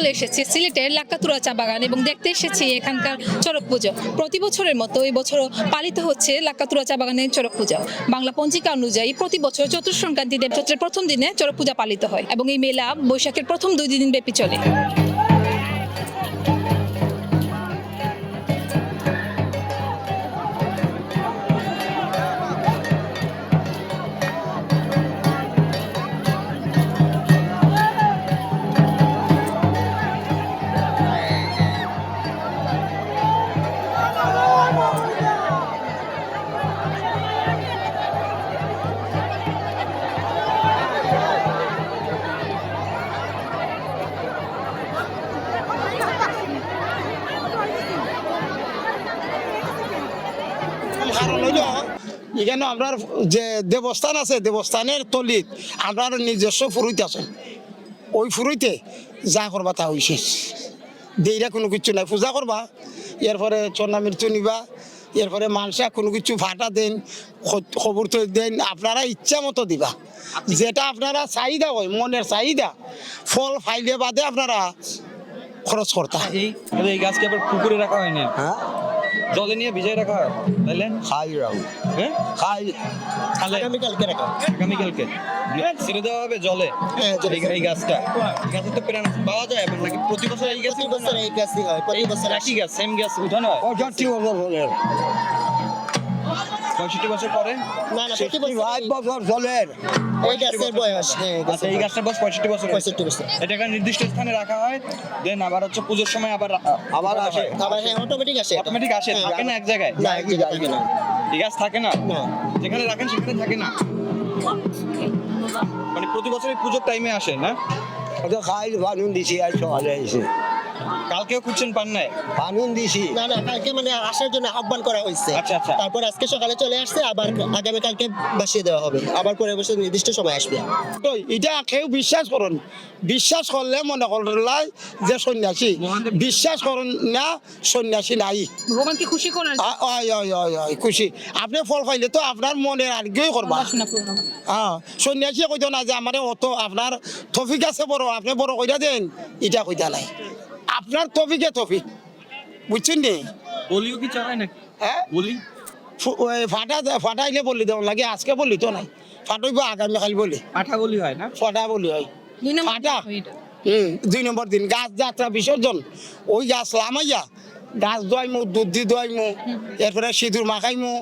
চলে এসেছি সিলেটের লাক্কাতুরা চা বাগান এবং দেখতে এসেছি এখানকার চড়ক পুজো। প্রতি বছরের মতো এই বছরও পালিত হচ্ছে লাক্কাতুরা চা বাগানের চড়ক পূজা। বাংলা পঞ্জিকা অনুযায়ী প্রতি বছর চতুর্থ সংক্রান্তি দেব চৈত্রের প্রথম দিনে চড়ক পূজা পালিত হয় এবং এই মেলা বৈশাখের প্রথম 2 দিন ব্যাপী চলে। কারণ হইল এখানে আপনার যে দেবস্থান আছে দেবস্থানের তলিত আপনার নিজস্ব ফুরুইত আছে, ওই ফুরুইতে যা করবা তা হইছে, দেইরা কোনো কিছু নাই, পূজা করবা এরপরে চন্না মৃত্যু নিবা, এরপরে মানসা কোনো কিছু ফাটা দেন, খবর তো দেন, আপনারা ইচ্ছা মতো দিবা, যেটা আপনারা চাহিদা হয় মনের চাহিদা ফল ফাইলে বাদে আপনারা খরচ করতা। এই গাছকে আবার পুকুরে রাখা হয় না, হ্যাঁ জলে নিয়ে ভিজাই রাখা হয় তাইলে খাই রাও হ্যাঁ খাই তাহলে আগামীকালকে রাখা আগামীকালকে ছেড়ে দেওয়া হবে জলে। এই গাছটা গাছের তো প্রাণ পাওয়া যায় এবার নাকি প্রতি বছর এই গাছ এই গাছই হয়, প্রতি বছর একই গাছ সেম গাছ উঠানো হয় 65 বছর হলের 65 বছর পরে। না না প্রতি বছর 65 বছর চলের এই গাছের বয়স, হ্যাঁ আচ্ছা এই গাছটার বয়স 65 বছর 65 বছর। এটা একটা নির্দিষ্ট স্থানে রাখা হয়, দেন আবার হচ্ছে পুজোর সময় আবার আসে, আবার হ্যাঁ অটোমেটিক আসে, অটোমেটিক আসে, থাকে না এক জায়গায়, না এক জায়গায় থাকে না। এই গাছ থাকে না, না। যেখানে রাখেন সেখানে থাকে না, মানে প্রতি বছর এই পুজোর টাইমে আসে না। ওটা খাই বানুন দিছি আজ সকালে এসে কালকেও খুঁজছেন পান নাই? বানুন দিছি না না কালকে মানে আসার জন্য আহ্বান করা হয়েছে। আচ্ছা, আচ্ছা। তারপর আজকে সকালে চলে আসছে, আবার আগামী কালকে বসিয়ে দেওয়া হবে, আবার পরের বছর নির্দিষ্ট সময় আসবে। তো এটা কেউ বিশ্বাস করুন, বিশ্বাস করলে মনে করলাই যে সন্ন্যাসী, বিশ্বাস করুন না সন্ন্যাসী নাই। ভগবানকে খুশি করার খুশি আপনি ফল পাইলে তো আপনার মনে আর কেউ করবা। বাসনা পূর্ণ হয়। হ্যাঁ সন্ন্যাসী কইতো না যে আমার অত আপনার তফিক আছে বড়, আপনি বড় কইরা দেন, এটা কইতা নাই, আপনার তফিকে তফিক, বুঝছেন নি? বলিও কি চায় নাকি? হ্যাঁ বলি ফাটাইলে বলি দেওয়া লাগে, আজকে বলি তো নাই, ফাটাইব আগামীকাল বলি, পাঠা বলি হয় না? ফাটা বলি হয়। 2 নম্বর ফাটা ওইটা। 2 নম্বর দিন গাছ যাত্রা বিসর্জন, ওই গাছ লামাইয়া গাছ দোয়াইমু, দুধ দি দোয়াইমু, এরপরে সিঁদুর মাখাইমু,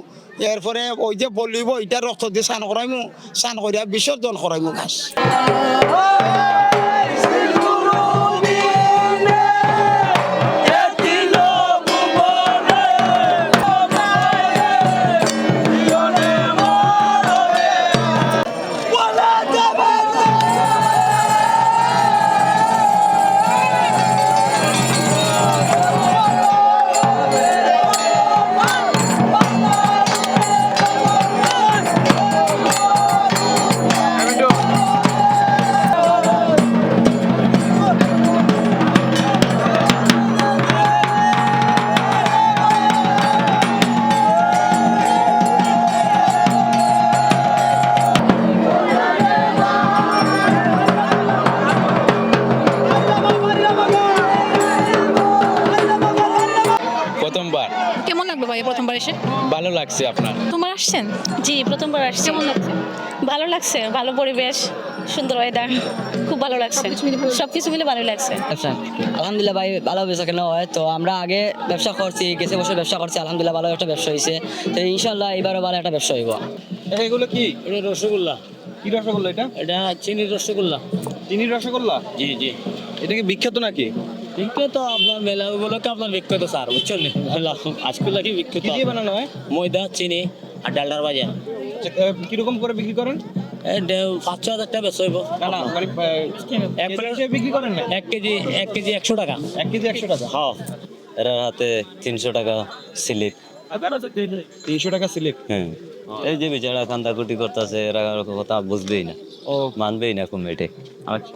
এরপরে ওই যে বলিব ওইটা রক্ত দিয়ে স্নান করাইমু, স্নান করিয়া বিসর্জন করাইমু গাছ। প্রথমবার কেমন লাগলো ভাই প্রথমবার এসে? ভালো লাগছে। আপনার? তোমার আসছেন? জি প্রথমবার আসছি। কেমন লাগছে? ভালো লাগছে, ভালো পরিবেশ, সুন্দর ওয়েদার, খুব ভালো লাগছে, সবকিছু মিলে ভালো লাগছে। আচ্ছা আলহামদুলিল্লাহ ভাই, ভালো বেচা কেনা হয়। তো আমরা আগে ব্যবসা করছি, গেছে বছর ব্যবসা করছি, আলহামদুলিল্লাহ ভালো একটা ব্যবসা হয়েছে। তো ইনশাল্লাহ এবারও ভালো একটা ব্যবসা হইব। এগুলো কি এটা রসগোল্লা, কি রসগোল্লা এটা? এটা চিনির রসগোল্লা। চিনির রসগোল্লা? জি জি, এটা কি বিখ্যাত নাকি? বিখ্যাত আপনার মেলা উপলক্ষে আপনার বিখ্যাত স্যার, বুঝছেন? আজকে লাগি বিখ্যাত। কি দিয়ে বানানো হয়? ময়দা, চিনি আর ডালডার বাজা। কিরকম করে বিক্রি করেন? 5-6 হাজার টাকা বেচা হইব। না না মানে এক প্লেট হিসেবে বিক্রি করেন না? 1 কেজি 100 টাকা। 1 কেজি 100 টাকা? হ্যাঁ, এর হাতে 300 টাকা স্লিপ। 300 টাকা স্লিপ? হ্যাঁ, এই যে বেচারা কান্দাকুটি করতেছে, এরা কথা বুঝবেই না, ও মানবেই না কমিটি। আচ্ছা।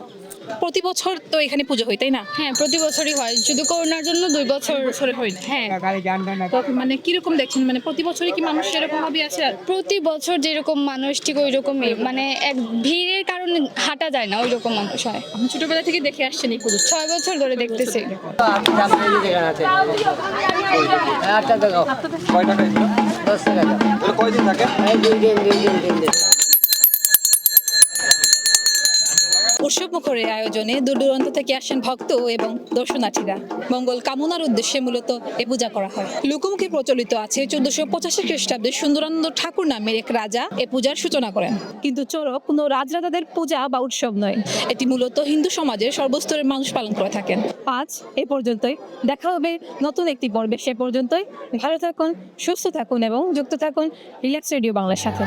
প্রতি বছর তো এখানে পুজো হয় তাই না? হ্যাঁ, প্রতি বছরই হয়, শুধু করোনার জন্য 2 বছর বছরে হয় না। হ্যাঁ, তো মানে কিরকম দেখছেন, মানে প্রতি বছরই কি মানুষ এরকম ভাবে আছে? প্রতি বছর যেরকম মানুষ ঠিক ওই রকমই, মানে এক ভিড়ের কারণে হাঁটা যায় না, ওই রকম মানুষ হয়। আপনি ছোটবেলা থেকে দেখে আসছেন এই পুজো? 6 বছর ধরে দেখতেছি। কয় টাকা এগুলো? 10 টাকা দাও। এগুলো কয়দিন থাকে? এই 2 দিন। উৎসব মুখর এই আয়োজনে দূর দূরান্ত থেকে আসেন ভক্ত এবং দর্শনার্থীরা। মঙ্গল কামনার উদ্দেশ্যে মূলত এ পূজা করা হয়। লোকমুখে প্রচলিত আছে 1485 খ্রিস্টাব্দে সুন্দরানন্দ ঠাকুর নামের এক রাজা এ পূজার সূচনা করেন। কিন্তু চড়ক কোনো রাজরাজাদের পূজা বা উৎসব নয়, এটি মূলত হিন্দু সমাজের সর্বস্তরের মানুষ পালন করে থাকেন। আজ এ পর্যন্তই, দেখা হবে নতুন একটি পর্বে। সে পর্যন্তই ভালো থাকুন, সুস্থ থাকুন এবং যুক্ত থাকুন রিল্যাক্স রেডিও বাংলার সাথে।